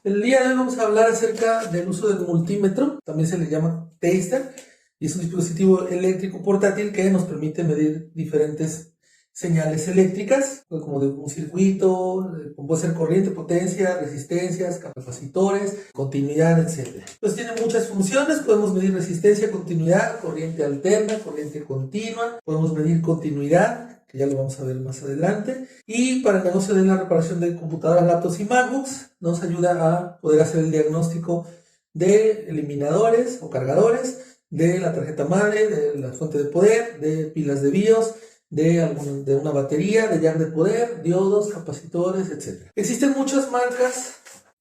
El día de hoy vamos a hablar acerca del uso del multímetro, también se le llama taster, y es un dispositivo eléctrico portátil que nos permite medir diferentes señales eléctricas, como de un circuito, como puede ser corriente, potencia, resistencias, capacitores, continuidad, etc. Pues tiene muchas funciones, podemos medir resistencia, continuidad, corriente alterna, corriente continua, podemos medir continuidad, que ya lo vamos a ver más adelante, y para el negocio de la reparación de computadoras, laptops y MacBooks, nos ayuda a poder hacer el diagnóstico de eliminadores o cargadores, de la tarjeta madre, de la fuente de poder, de pilas de BIOS, de una batería, de jack de poder, diodos, capacitores, etc. Existen muchas marcas,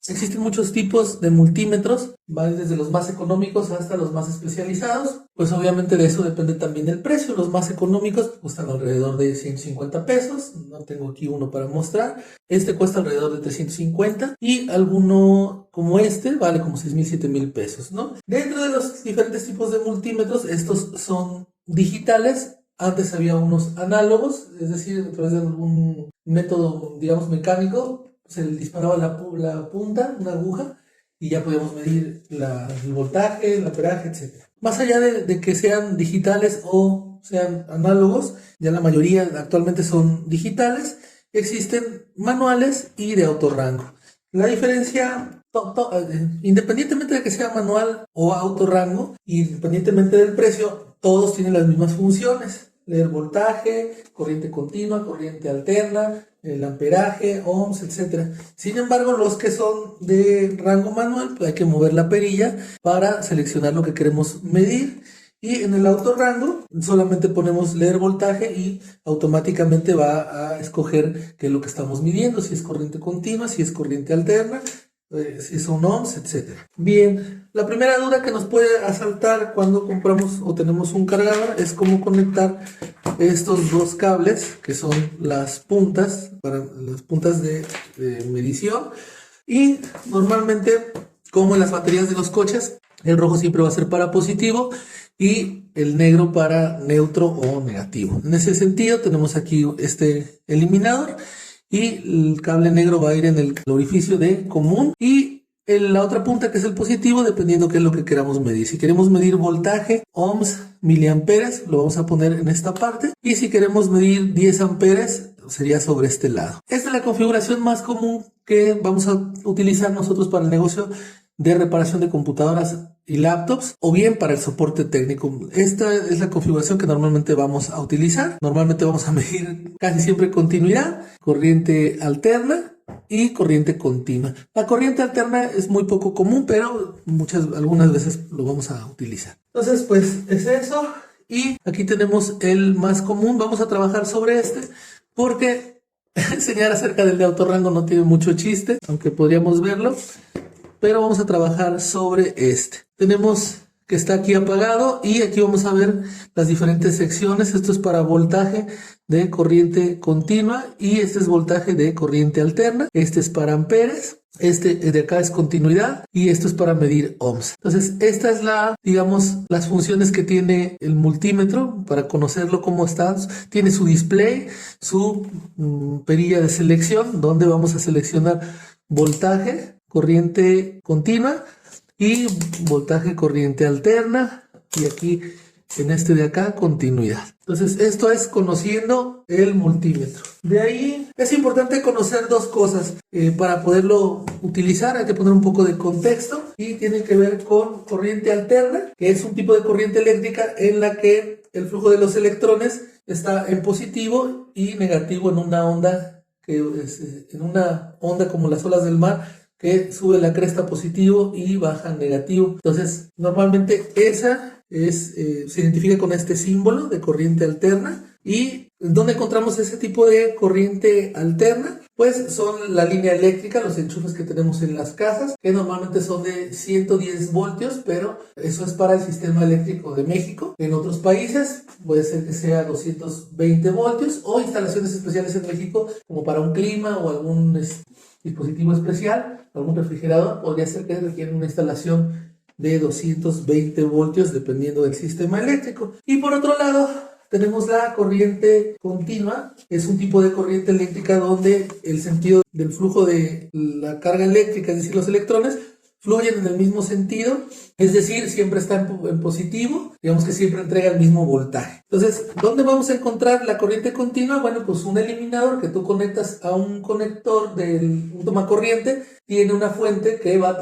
existen muchos tipos de multímetros, van desde los más económicos hasta los más especializados. Pues obviamente de eso depende también el precio. Los más económicos cuestan alrededor de 150 pesos. No tengo aquí uno para mostrar. Este cuesta alrededor de 350 y alguno como este vale como 6,000, 7,000 pesos, ¿no? Dentro de los diferentes tipos de multímetros, estos son digitales. Antes había unos análogos, es decir, a través de algún método, digamos, mecánico, se le disparaba la punta, una aguja, y ya podíamos medir el voltaje, el amperaje, etc. Más allá de que sean digitales o sean análogos, ya la mayoría actualmente son digitales, existen manuales y de autorrango. La diferencia, independientemente de que sea manual o autorrango, independientemente del precio, todos tienen las mismas funciones. Leer voltaje, corriente continua, corriente alterna, el amperaje, ohms, etc. Sin embargo, los que son de rango manual, pues hay que mover la perilla para seleccionar lo que queremos medir. Y en el autorrango solamente ponemos leer voltaje y automáticamente va a escoger qué es lo que estamos midiendo, si es corriente continua, si es corriente alterna, si son ohms, etc. Bien, la primera duda que nos puede asaltar cuando compramos o tenemos un cargador es cómo conectar estos dos cables que son las puntas, de medición. Y normalmente, como en las baterías de los coches, el rojo siempre va a ser para positivo y el negro para neutro o negativo. En ese sentido tenemos aquí este eliminador y el cable negro va a ir en el orificio de común y en la otra punta que es el positivo, dependiendo qué es lo que queramos medir. Si queremos medir voltaje, ohms, miliamperes, lo vamos a poner en esta parte, y si queremos medir 10 amperes sería sobre este lado. Esta es la configuración más común que vamos a utilizar nosotros para el negocio de reparación de computadoras y laptops, o bien para el soporte técnico. Esta es la configuración que normalmente vamos a utilizar. Normalmente vamos a medir casi siempre continuidad, corriente alterna y corriente continua. La corriente alterna es muy poco común, pero algunas veces lo vamos a utilizar. Entonces, pues es eso. Y aquí tenemos el más común. Vamos a trabajar sobre este porque enseñar acerca del de autorrango no tiene mucho chiste, aunque podríamos verlo. Pero vamos a trabajar sobre este. Tenemos que está aquí apagado y aquí vamos a ver las diferentes secciones. Esto es para voltaje de corriente continua y este es voltaje de corriente alterna. Este es para amperes. Este de acá es continuidad y esto es para medir ohms. Entonces, esta es las funciones que tiene el multímetro para conocerlo cómo está. Tiene su display, su perilla de selección, donde vamos a seleccionar voltaje, corriente continua y voltaje corriente alterna, y aquí en este de acá continuidad. Entonces esto es conociendo el multímetro. De ahí es importante conocer dos cosas para poderlo utilizar. Hay que poner un poco de contexto y tiene que ver con corriente alterna, que es un tipo de corriente eléctrica en la que el flujo de los electrones está en positivo y negativo en una onda como las olas del mar, que sube la cresta positivo y baja negativo. Entonces, normalmente esa se identifica con este símbolo de corriente alterna. ¿Y dónde encontramos ese tipo de corriente alterna? Pues son la línea eléctrica, los enchufes que tenemos en las casas, que normalmente son de 110 voltios, pero eso es para el sistema eléctrico de México. En otros países puede ser que sea 220 voltios o instalaciones especiales en México, como para un clima o algún dispositivo especial, algún refrigerador, podría ser que requiera una instalación de 220 voltios dependiendo del sistema eléctrico. Y por otro lado, tenemos la corriente continua. Es un tipo de corriente eléctrica donde el sentido del flujo de la carga eléctrica, es decir, los electrones, fluyen en el mismo sentido, es decir, siempre está en positivo, digamos que siempre entrega el mismo voltaje. Entonces, ¿dónde vamos a encontrar la corriente continua? Bueno, pues un eliminador que tú conectas a un conector del un tomacorriente tiene una fuente que va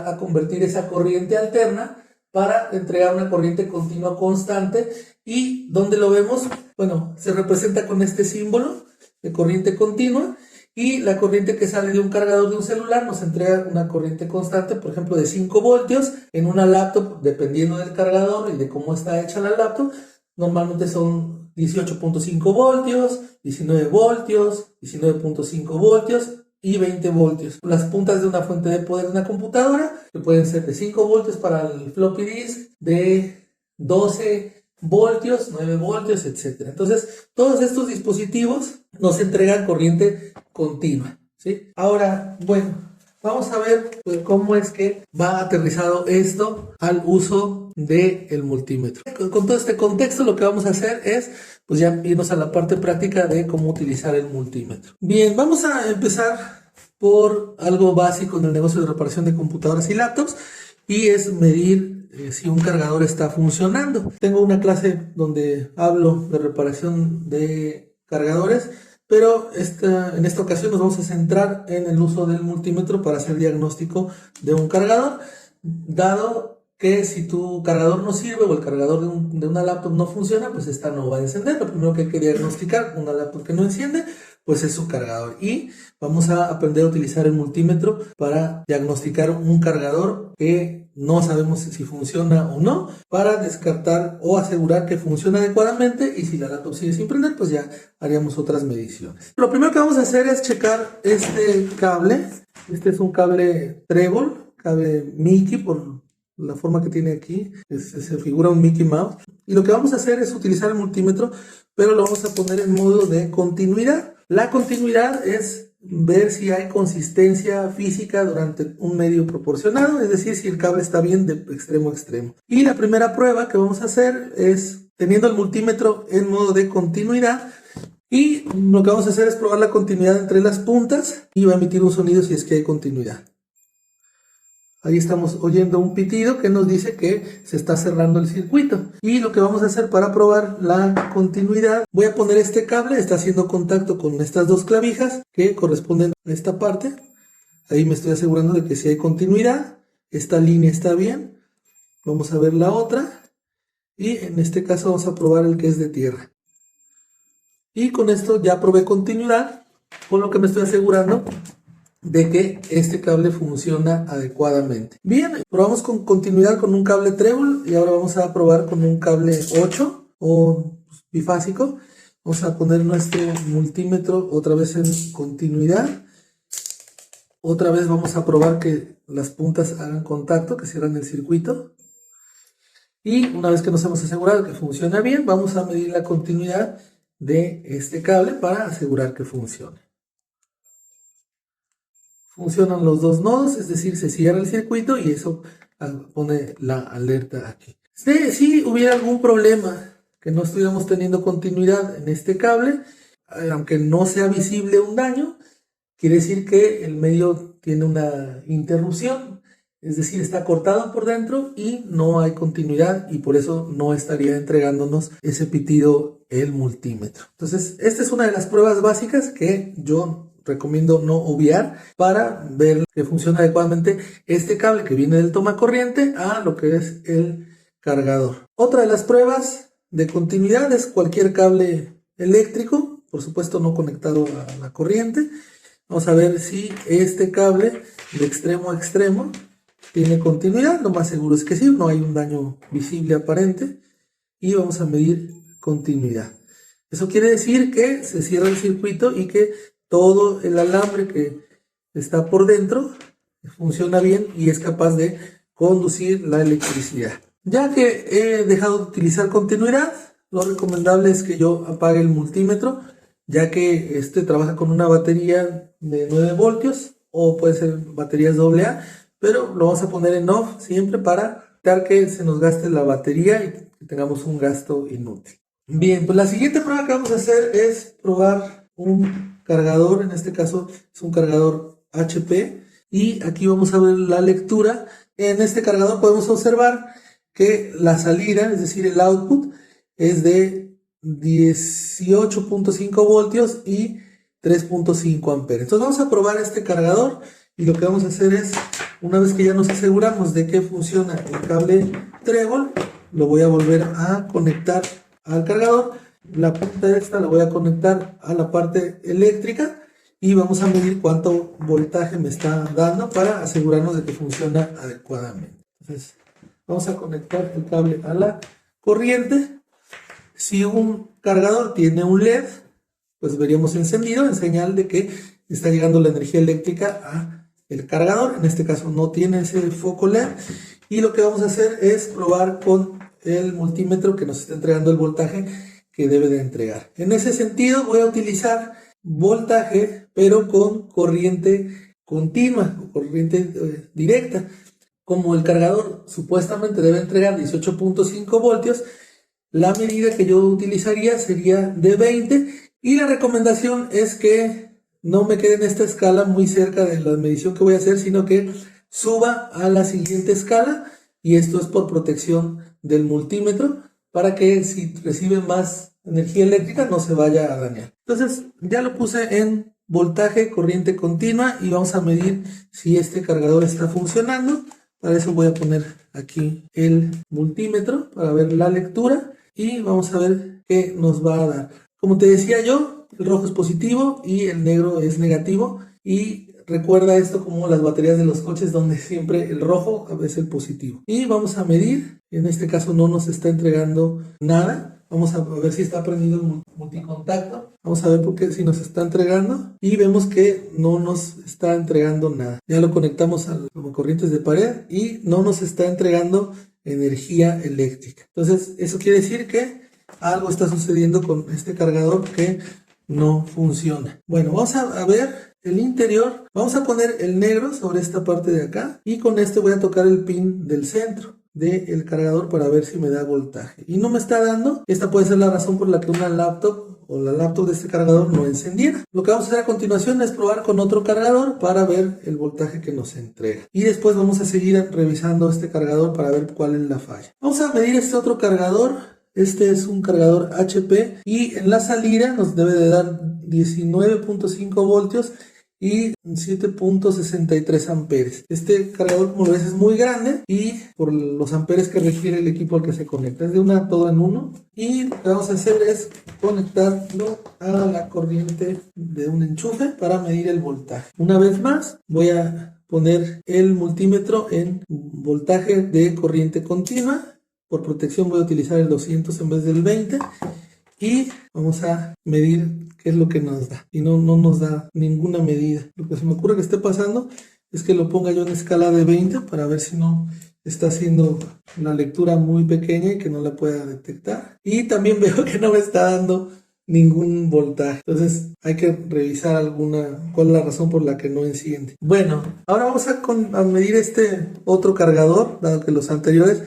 a convertir esa corriente alterna para entregar una corriente continua constante. ¿Y dónde lo vemos? Bueno, se representa con este símbolo de corriente continua. Y la corriente que sale de un cargador de un celular nos entrega una corriente constante, por ejemplo, de 5 voltios. En una laptop, dependiendo del cargador y de cómo está hecha la laptop, normalmente son 18.5 voltios, 19 voltios, 19.5 voltios y 20 voltios. Las puntas de una fuente de poder de una computadora, que pueden ser de 5 voltios para el floppy disk, de 12 voltios, 9 voltios, etc. Entonces, todos estos dispositivos nos entregan corriente continua, ¿sí? Ahora, bueno, vamos a ver pues, cómo es que va aterrizado esto al uso del multímetro. Con todo este contexto, lo que vamos a hacer es pues ya irnos a la parte práctica de cómo utilizar el multímetro. Bien, vamos a empezar por algo básico en el negocio de reparación de computadoras y laptops, y es medir si un cargador está funcionando. Tengo una clase donde hablo de reparación de cargadores, pero en esta ocasión nos vamos a centrar en el uso del multímetro para hacer diagnóstico de un cargador, dado que si tu cargador no sirve o el cargador de una laptop no funciona, pues esta no va a encender. Lo primero que hay que diagnosticar una laptop que no enciende, pues es su cargador. Y vamos a aprender a utilizar el multímetro para diagnosticar un cargador que no sabemos si funciona o no, para descartar o asegurar que funciona adecuadamente, y si la laptop sigue sin prender, pues ya haríamos otras mediciones. Lo primero que vamos a hacer es checar este cable. Este es un cable trébol, cable Mickey por la forma que tiene aquí, se figura un Mickey Mouse. Y lo que vamos a hacer es utilizar el multímetro, pero lo vamos a poner en modo de continuidad. La continuidad es ver si hay consistencia física durante un medio proporcionado, es decir, si el cable está bien de extremo a extremo. Y la primera prueba que vamos a hacer es teniendo el multímetro en modo de continuidad, y lo que vamos a hacer es probar la continuidad entre las puntas y va a emitir un sonido si es que hay continuidad. Ahí estamos oyendo un pitido que nos dice que se está cerrando el circuito. Y lo que vamos a hacer para probar la continuidad, voy a poner este cable, está haciendo contacto con estas dos clavijas que corresponden a esta parte. Ahí me estoy asegurando de que sí hay continuidad. Esta línea está bien. Vamos a ver la otra. Y en este caso vamos a probar el que es de tierra. Y con esto ya probé continuidad, con lo que me estoy asegurando de que este cable funciona adecuadamente. Bien, probamos con continuidad con un cable trébol y ahora vamos a probar con un cable 8 o bifásico. Vamos a poner nuestro multímetro otra vez en continuidad. Otra vez vamos a probar que las puntas hagan contacto, que cierran el circuito. Y una vez que nos hemos asegurado que funciona bien, vamos a medir la continuidad de este cable para asegurar que funcione. Funcionan los dos nodos, es decir, se cierra el circuito y eso pone la alerta aquí. Si hubiera algún problema que no estuviéramos teniendo continuidad en este cable, aunque no sea visible un daño, quiere decir que el medio tiene una interrupción, es decir, está cortado por dentro y no hay continuidad, y por eso no estaría entregándonos ese pitido el multímetro. Entonces, esta es una de las pruebas básicas que yo recomiendo no obviar para ver que funciona adecuadamente este cable que viene del tomacorriente a lo que es el cargador. Otra de las pruebas de continuidad es cualquier cable eléctrico, por supuesto no conectado a la corriente. Vamos a ver si este cable de extremo a extremo tiene continuidad. Lo más seguro es que sí, no hay un daño visible aparente, y vamos a medir continuidad. Eso quiere decir que se cierra el circuito y que todo el alambre que está por dentro funciona bien y es capaz de conducir la electricidad. Ya que he dejado de utilizar continuidad, lo recomendable es que yo apague el multímetro, ya que este trabaja con una batería de 9 voltios o puede ser baterías AA, pero lo vamos a poner en off siempre para evitar que se nos gaste la batería y que tengamos un gasto inútil. Bien, pues la siguiente prueba que vamos a hacer es probar un cargador, en este caso es un cargador HP, y aquí vamos a ver la lectura. En este cargador podemos observar que la salida, es decir, el output, es de 18.5 voltios y 3.5 amperes. Entonces vamos a probar este cargador y lo que vamos a hacer es, una vez que ya nos aseguramos de que funciona el cable trébol, lo voy a volver a conectar al cargador. La punta esta la voy a conectar a la parte eléctrica y vamos a medir cuánto voltaje me está dando para asegurarnos de que funciona adecuadamente. Entonces vamos a conectar el cable a la corriente. Si un cargador tiene un LED, pues veríamos encendido en señal de que está llegando la energía eléctrica a el cargador. En este caso no tiene ese foco LED, y lo que vamos a hacer es probar con el multímetro que nos está entregando el voltaje que debe de entregar. En ese sentido voy a utilizar voltaje pero con corriente continua o corriente directa. Como el cargador supuestamente debe entregar 18.5 voltios, la medida que yo utilizaría sería de 20, y la recomendación es que no me quede en esta escala muy cerca de la medición que voy a hacer, sino que suba a la siguiente escala, y esto es por protección del multímetro, para que si recibe más energía eléctrica no se vaya a dañar. Entonces ya lo puse en voltaje, corriente continua, y vamos a medir si este cargador está funcionando. Para eso voy a poner aquí el multímetro para ver la lectura y vamos a ver qué nos va a dar. Como te decía yo, el rojo es positivo y el negro es negativo, y recuerda esto como las baterías de los coches, donde siempre el rojo es el positivo. Y vamos a medir, en este caso no nos está entregando nada. Vamos a ver si está prendido el multicontacto. Vamos a ver por qué, si nos está entregando, y vemos que no nos está entregando nada. Ya lo conectamos a las corrientes de pared y no nos está entregando energía eléctrica. Entonces eso quiere decir que algo está sucediendo con este cargador que no funciona. Bueno, vamos a ver el interior. Vamos a poner el negro sobre esta parte de acá, y con este voy a tocar el pin del centro del cargador para ver si me da voltaje, y no me está dando. Esta puede ser la razón por la que una laptop o la laptop de este cargador no encendiera. Lo que vamos a hacer a continuación es probar con otro cargador para ver el voltaje que nos entrega, y después vamos a seguir revisando este cargador para ver cuál es la falla. Vamos a medir este otro cargador. Este es un cargador HP y en la salida nos debe de dar 19.5 voltios y 7.63 amperes. Este cargador, como ves, es muy grande, y por los amperes que requiere el equipo al que se conecta es de una todo en uno, y lo que vamos a hacer es conectarlo a la corriente de un enchufe para medir el voltaje. Una vez más voy a poner el multímetro en voltaje de corriente continua. Por protección voy a utilizar el 200 en vez del 20, y vamos a medir qué es lo que nos da, y no nos da ninguna medida. Lo que se me ocurre que esté pasando es que lo ponga yo en escala de 20 para ver si no está haciendo la lectura muy pequeña y que no la pueda detectar, y también veo que no me está dando ningún voltaje. Entonces hay que revisar cuál es la razón por la que no enciende. Bueno, ahora vamos a medir este otro cargador, dado que los anteriores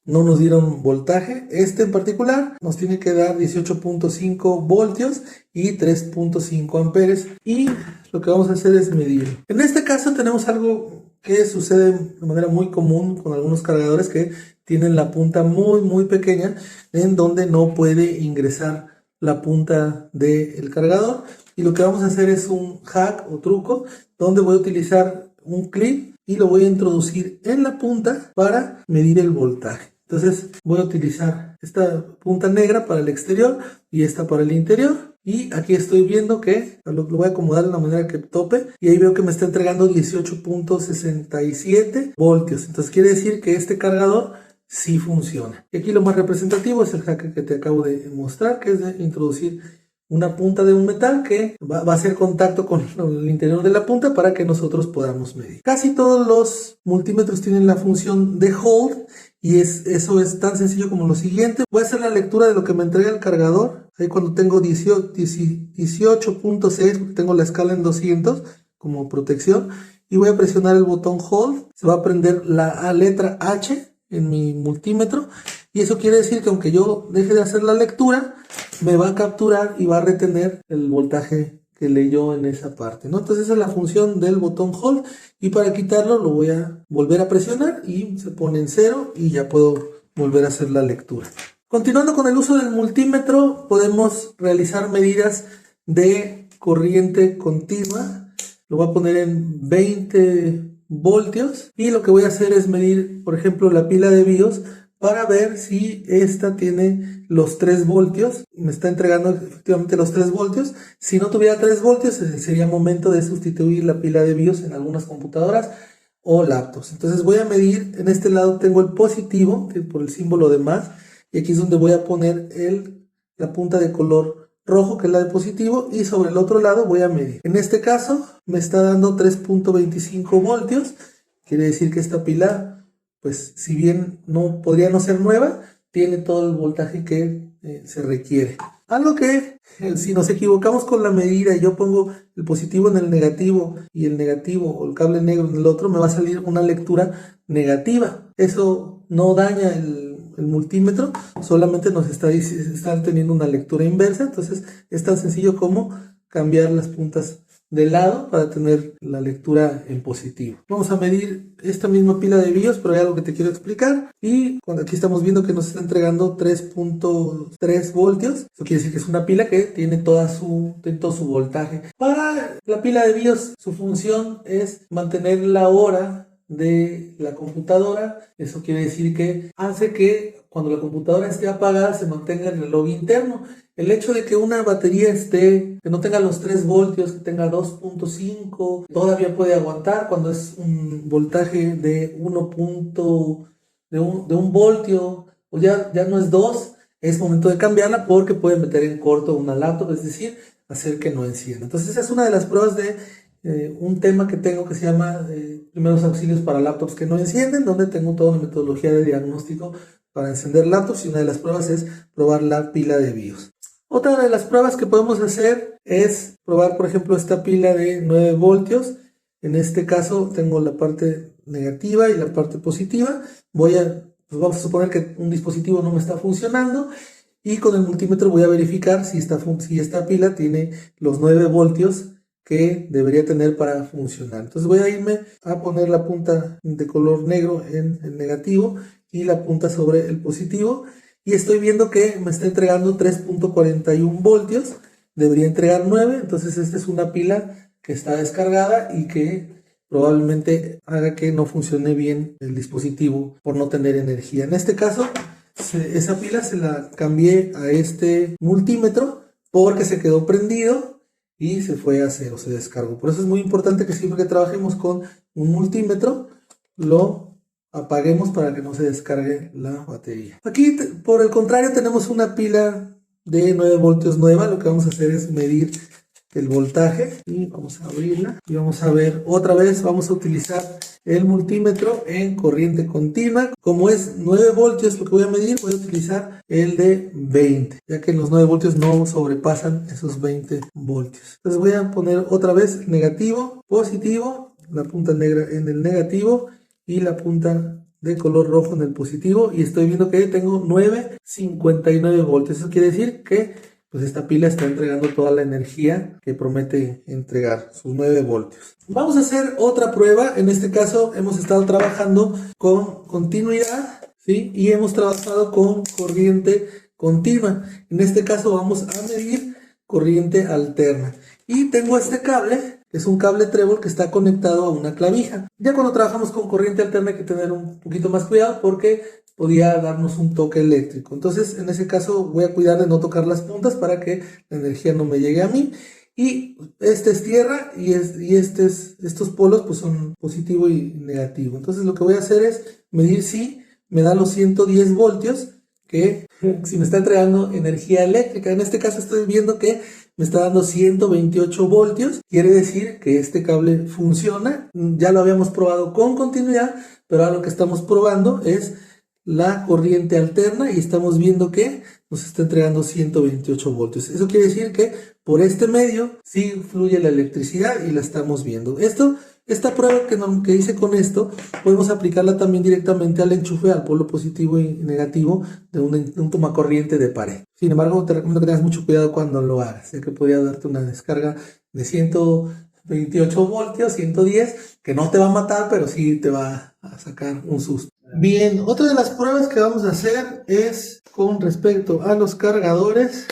no nos dieron voltaje. Este en particular nos tiene que dar 18.5 voltios y 3.5 amperes, y lo que vamos a hacer es medir. En este caso tenemos algo que sucede de manera muy común con algunos cargadores, que tienen la punta muy pequeña, en donde no puede ingresar la punta del cargador, y lo que vamos a hacer es un hack o truco, donde voy a utilizar un clip y lo voy a introducir en la punta para medir el voltaje. Entonces voy a utilizar esta punta negra para el exterior y esta para el interior, y aquí estoy viendo que lo voy a acomodar de la manera que tope, y ahí veo que me está entregando 18.67 voltios. Entonces quiere decir que este cargador sí funciona. Y aquí lo más representativo es el hack que te acabo de mostrar, que es de introducir una punta de un metal que va a hacer contacto con el interior de la punta para que nosotros podamos medir. Casi todos los multímetros tienen la función de hold, y eso es tan sencillo como lo siguiente. Voy a hacer la lectura de lo que me entrega el cargador. Ahí cuando tengo 18.6, porque tengo la escala en 200 como protección, y voy a presionar el botón hold. Se va a prender la letra H en mi multímetro, Y eso quiere decir que aunque yo deje de hacer la lectura, me va a capturar y va a retener el voltaje que leyó en esa parte, ¿no? Entonces esa es la función del botón hold, y para quitarlo lo voy a volver a presionar y se pone en 0 y ya puedo volver a hacer la lectura. Continuando con el uso del multímetro, podemos realizar medidas de corriente continua. Lo voy a poner en 20 voltios y lo que voy a hacer es medir, por ejemplo, la pila de BIOS para ver si esta tiene los 3 voltios. Me está entregando efectivamente los 3 voltios. Si no tuviera 3 voltios, sería momento de sustituir la pila de BIOS en algunas computadoras o laptops. Entonces voy a medir, en este lado tengo el positivo, que por el símbolo de más, y aquí es donde voy a poner la punta de color rojo, que es la de positivo, y sobre el otro lado voy a medir. En este caso me está dando 3.25 voltios, quiere decir que esta pila, pues si bien no podría no ser nueva, tiene todo el voltaje que se requiere. Algo que si nos equivocamos con la medida y yo pongo el positivo en el negativo y el negativo o el cable negro en el otro, me va a salir una lectura negativa. Eso no daña el multímetro, solamente nos está teniendo una lectura inversa. Entonces es tan sencillo como cambiar las puntas de lado para tener la lectura en positivo. Vamos a medir esta misma pila de BIOS, pero hay algo que te quiero explicar. Y aquí estamos viendo que nos está entregando 3.3 voltios. Eso quiere decir que es una pila que tiene todo su voltaje. Para la pila de BIOS, su función es mantener la hora de la computadora. Eso quiere decir que hace que cuando la computadora esté apagada se mantenga el reloj interno. El hecho de que una batería que no tenga los 3 voltios, que tenga 2.5, todavía puede aguantar cuando es un voltaje de 1 voltio, o ya no es 2, es momento de cambiarla porque puede meter en corto una laptop, es decir, hacer que no encienda. Entonces esa es una de las pruebas de un tema que tengo que se llama primeros auxilios para laptops que no encienden, donde tengo toda una metodología de diagnóstico para encender laptops, y una de las pruebas es probar la pila de BIOS. Otra de las pruebas que podemos hacer es probar, por ejemplo, esta pila de 9 voltios. En este caso tengo la parte negativa y la parte positiva. Pues vamos a suponer que un dispositivo no me está funcionando, y con el multímetro voy a verificar si esta pila tiene los 9 voltios que debería tener para funcionar. Entonces voy a irme a poner la punta de color negro en el negativo y la punta sobre el positivo, y estoy viendo que me está entregando 3.41 voltios, debería entregar 9, entonces esta es una pila que está descargada y que probablemente haga que no funcione bien el dispositivo por no tener energía. En este caso, esa pila se la cambié a este multímetro porque se quedó prendido y se fue a 0, se descargó. Por eso es muy importante que siempre que trabajemos con un multímetro lo apaguemos para que no se descargue la batería. Aquí, por el contrario, tenemos una pila de 9 voltios nueva. Lo que vamos a hacer es medir el voltaje y vamos a abrirla y vamos a ver otra vez. Vamos a utilizar el multímetro en corriente continua. Como es 9 voltios lo que voy a medir, voy a utilizar el de 20, ya que los 9 voltios no sobrepasan esos 20 voltios. Entonces voy a poner otra vez negativo, positivo, la punta negra en el negativo y la punta de color rojo en el positivo, y estoy viendo que tengo 9.59 voltios. Eso quiere decir que pues esta pila está entregando toda la energía que promete entregar, sus 9 voltios. Vamos a hacer otra prueba. En este caso hemos estado trabajando con continuidad, ¿sí? Y hemos trabajado con corriente continua. En este caso vamos a medir corriente alterna, y tengo este cable, que es un cable trébol que está conectado a una clavija. Ya cuando trabajamos con corriente alterna hay que tener un poquito más cuidado porque podría darnos un toque eléctrico. Entonces en ese caso voy a cuidar de no tocar las puntas para que la energía no me llegue a mí. Y este es tierra y estos polos pues son positivo y negativo. Entonces lo que voy a hacer es medir si me da los 110 voltios, que si me está entregando energía eléctrica. En este caso estoy viendo que me está dando 128 voltios, quiere decir que este cable funciona. Ya lo habíamos probado con continuidad, pero ahora lo que estamos probando es la corriente alterna y estamos viendo que nos está entregando 128 voltios. Eso quiere decir que por este medio sí fluye la electricidad y la estamos viendo. Esto Esta prueba que hice con esto, podemos aplicarla también directamente al enchufe, al polo positivo y negativo de un tomacorriente de pared. Sin embargo, te recomiendo que tengas mucho cuidado cuando lo hagas, ya que podría darte una descarga de 128 voltios, 110, que no te va a matar, pero sí te va a sacar un susto. Bien, otra de las pruebas que vamos a hacer es con respecto a los cargadores.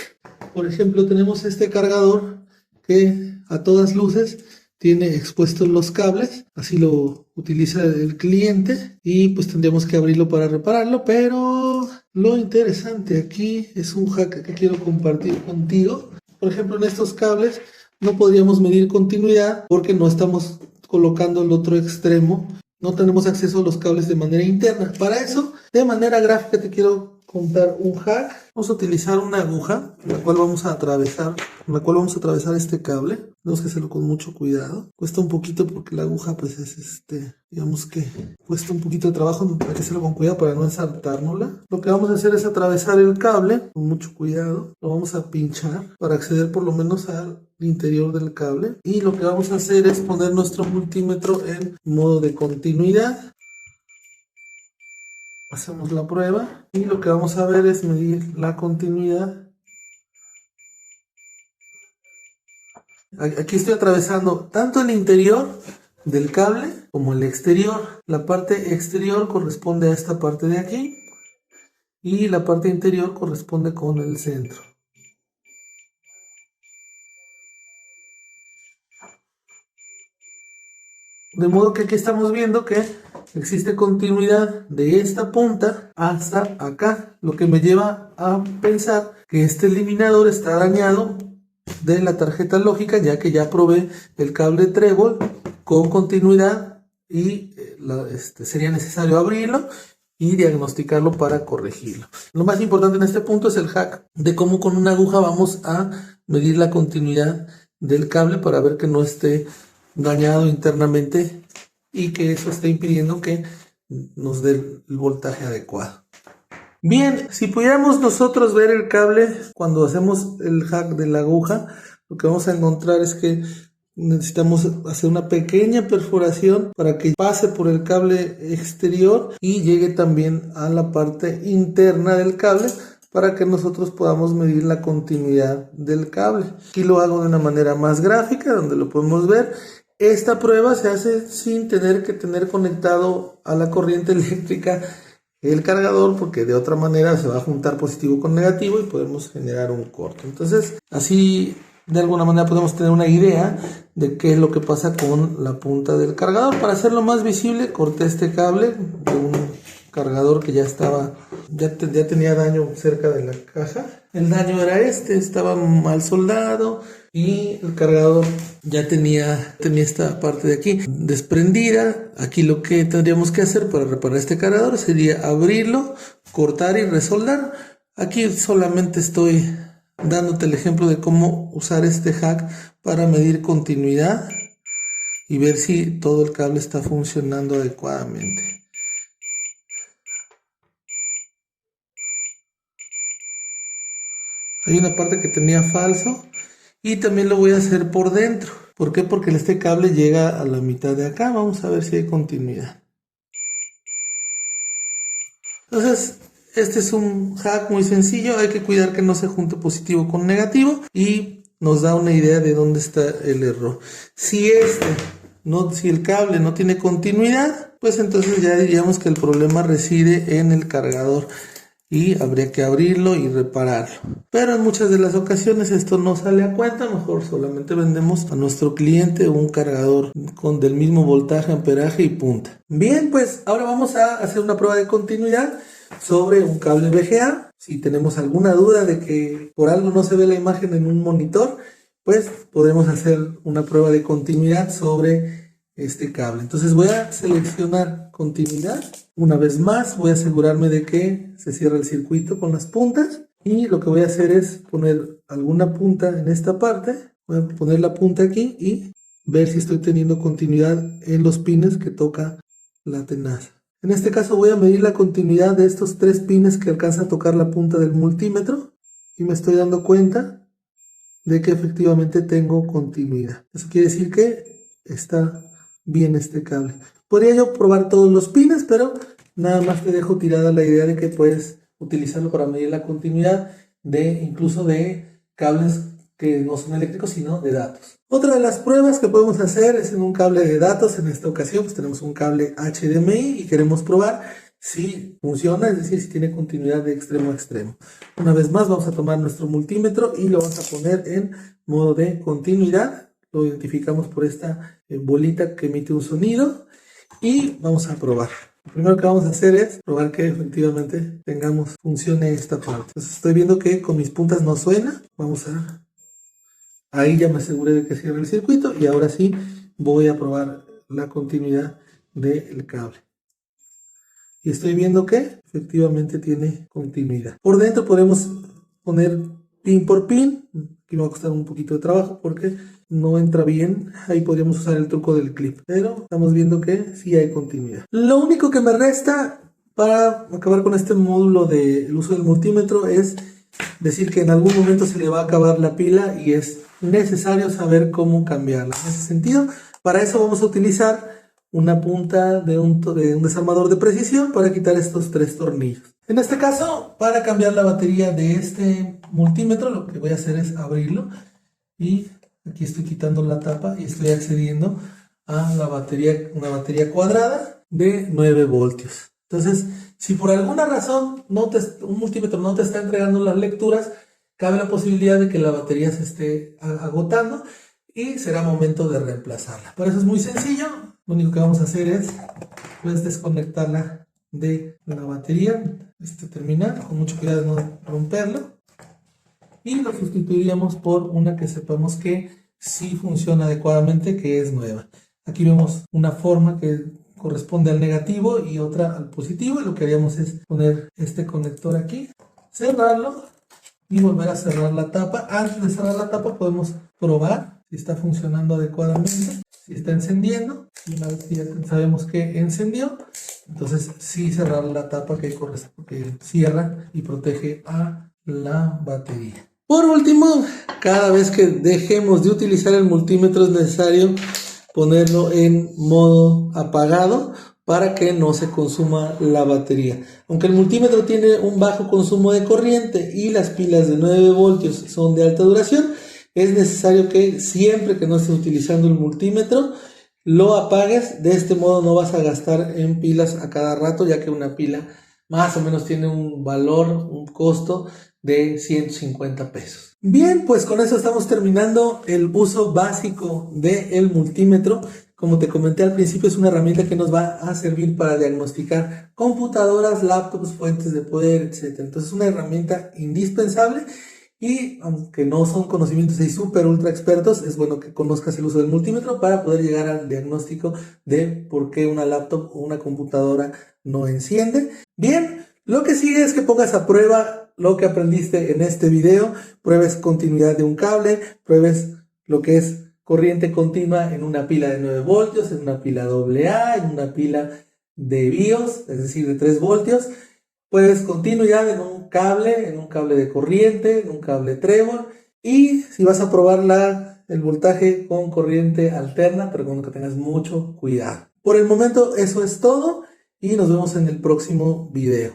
Por ejemplo, tenemos este cargador que a todas luces tiene expuestos los cables, así lo utiliza el cliente y pues tendríamos que abrirlo para repararlo, pero lo interesante aquí es un hack que quiero compartir contigo. Por ejemplo, en estos cables no podríamos medir continuidad porque no estamos colocando el otro extremo, no tenemos acceso a los cables de manera interna. Para eso, de manera gráfica te quiero contar un hack. Vamos a utilizar una aguja, con la cual vamos a atravesar este cable. Tenemos que hacerlo con mucho cuidado. Cuesta un poquito porque la aguja pues es digamos que cuesta un poquito de trabajo, hay que hacerlo con cuidado para no ensartárnosla. Lo que vamos a hacer es atravesar el cable con mucho cuidado. Lo vamos a pinchar para acceder por lo menos al interior del cable. Y lo que vamos a hacer es poner nuestro multímetro en modo de continuidad. Hacemos la prueba y lo que vamos a ver es medir la continuidad. Aquí estoy atravesando tanto el interior del cable como el exterior. La parte exterior corresponde a esta parte de aquí y la parte interior corresponde con el centro. De modo que aquí estamos viendo que existe continuidad de esta punta hasta acá, lo que me lleva a pensar que este eliminador está dañado de la tarjeta lógica, ya que ya probé el cable trébol con continuidad y sería necesario abrirlo y diagnosticarlo para corregirlo. Lo más importante en este punto es el hack de cómo con una aguja vamos a medir la continuidad del cable para ver que no esté dañado internamente y que eso esté impidiendo que nos dé el voltaje adecuado. Bien, si pudiéramos nosotros ver el cable cuando hacemos el hack de la aguja, lo que vamos a encontrar es que necesitamos hacer una pequeña perforación para que pase por el cable exterior y llegue también a la parte interna del cable para que nosotros podamos medir la continuidad del cable. Aquí lo hago de una manera más gráfica, donde lo podemos ver. Esta prueba se hace sin tener que tener conectado a la corriente eléctrica el cargador, porque de otra manera se va a juntar positivo con negativo y podemos generar un corto. Entonces, así de alguna manera podemos tener una idea de qué es lo que pasa con la punta del cargador. Para hacerlo más visible, corté este cable de un cargador que ya tenía daño cerca de la caja. El daño era estaba mal soldado y el cargador ya tenía esta parte de aquí desprendida. Aquí lo que tendríamos que hacer para reparar este cargador sería abrirlo, cortar y resoldar. Aquí solamente estoy dándote el ejemplo de cómo usar este hack para medir continuidad y ver si todo el cable está funcionando adecuadamente. Hay una parte que tenía falso y también lo voy a hacer por dentro. ¿Por qué? Porque este cable llega a la mitad de acá. Vamos a ver si hay continuidad. Entonces, este es un hack muy sencillo. Hay que cuidar que no se junte positivo con negativo y nos da una idea de dónde está el error. Si el cable no tiene continuidad, pues entonces ya diríamos que el problema reside en el cargador y habría que abrirlo y repararlo. Pero en muchas de las ocasiones esto no sale a cuenta, mejor solamente vendemos a nuestro cliente un cargador del mismo voltaje, amperaje y punta. Bien, pues ahora vamos a hacer una prueba de continuidad sobre un cable VGA. Si tenemos alguna duda de que por algo no se ve la imagen en un monitor, pues podemos hacer una prueba de continuidad sobre este cable. Entonces voy a seleccionar continuidad. Una vez más voy a asegurarme de que se cierra el circuito con las puntas y lo que voy a hacer es poner alguna punta en esta parte. Voy a poner la punta aquí y ver si estoy teniendo continuidad en los pines que toca la tenaza. En este caso voy a medir la continuidad de estos 3 pines que alcanza a tocar la punta del multímetro y me estoy dando cuenta de que efectivamente tengo continuidad. Eso quiere decir que está bien este cable. Podría yo probar todos los pines, pero nada más te dejo tirada la idea de que puedes utilizarlo para medir la continuidad de incluso de cables que no son eléctricos sino de datos. Otra de las pruebas que podemos hacer es en un cable de datos. En esta ocasión pues tenemos un cable HDMI y queremos probar si funciona, es decir, si tiene continuidad de extremo a extremo. Una vez más vamos a tomar nuestro multímetro y lo vamos a poner en modo de continuidad. Lo identificamos por esta bolita que emite un sonido y vamos a probar. Lo primero que vamos a hacer es probar que efectivamente funcione esta parte. Entonces estoy viendo que con mis puntas no suena. Ahí ya me aseguré de que cierre el circuito y ahora sí voy a probar la continuidad del cable. Y estoy viendo que efectivamente tiene continuidad. Por dentro podemos poner pin por pin. Aquí me va a costar un poquito de trabajo porque no entra bien. Ahí podríamos usar el truco del clip. Pero estamos viendo que sí hay continuidad. Lo único que me resta para acabar con este módulo del uso del multímetro es decir que en algún momento se le va a acabar la pila y es necesario saber cómo cambiarla. En ese sentido, para eso vamos a utilizar una punta de un desarmador de precisión para quitar estos 3 tornillos. En este caso, para cambiar la batería de este multímetro, lo que voy a hacer es abrirlo y aquí estoy quitando la tapa y estoy accediendo a la batería, una batería cuadrada de 9 voltios. Entonces, si por alguna razón un multímetro no te está entregando las lecturas, cabe la posibilidad de que la batería se esté agotando y será momento de reemplazarla. Por eso es muy sencillo. Lo único que vamos a hacer es desconectarla de la batería, este terminal, con mucho cuidado de no romperlo, y lo sustituiríamos por una que sepamos que sí funciona adecuadamente, que es nueva. Aquí vemos una forma que corresponde al negativo y otra al positivo, y lo que haríamos es poner este conector aquí, cerrarlo y volver a cerrar la tapa. Antes de cerrar la tapa podemos probar si está funcionando adecuadamente, si está encendiendo, y una vez que ya sabemos que encendió, entonces sí cerrar la tapa que cierra y protege a la batería. Por último, cada vez que dejemos de utilizar el multímetro es necesario ponerlo en modo apagado para que no se consuma la batería. Aunque el multímetro tiene un bajo consumo de corriente y las pilas de 9 voltios son de alta duración, es necesario que siempre que no estés utilizando el multímetro lo apagues. De este modo no vas a gastar en pilas a cada rato, ya que una pila más o menos tiene un valor, un costo de 150 pesos. Bien, pues con eso estamos terminando el uso básico del multímetro. Como te comenté al principio, es una herramienta que nos va a servir para diagnosticar computadoras, laptops, fuentes de poder, etc. Entonces es una herramienta indispensable. Y aunque no son conocimientos ahí súper ultra expertos, es bueno que conozcas el uso del multímetro para poder llegar al diagnóstico de por qué una laptop o una computadora no enciende. Bien, lo que sigue es que pongas a prueba lo que aprendiste en este video, pruebes continuidad de un cable, pruebes lo que es corriente continua en una pila de 9 voltios, en una pila AA, en una pila de BIOS, es decir, de 3 voltios. Puedes continuidad en un cable de corriente, en un cable Tremor, y si vas a probar el voltaje con corriente alterna, pero con que tengas mucho cuidado. Por el momento eso es todo y nos vemos en el próximo video.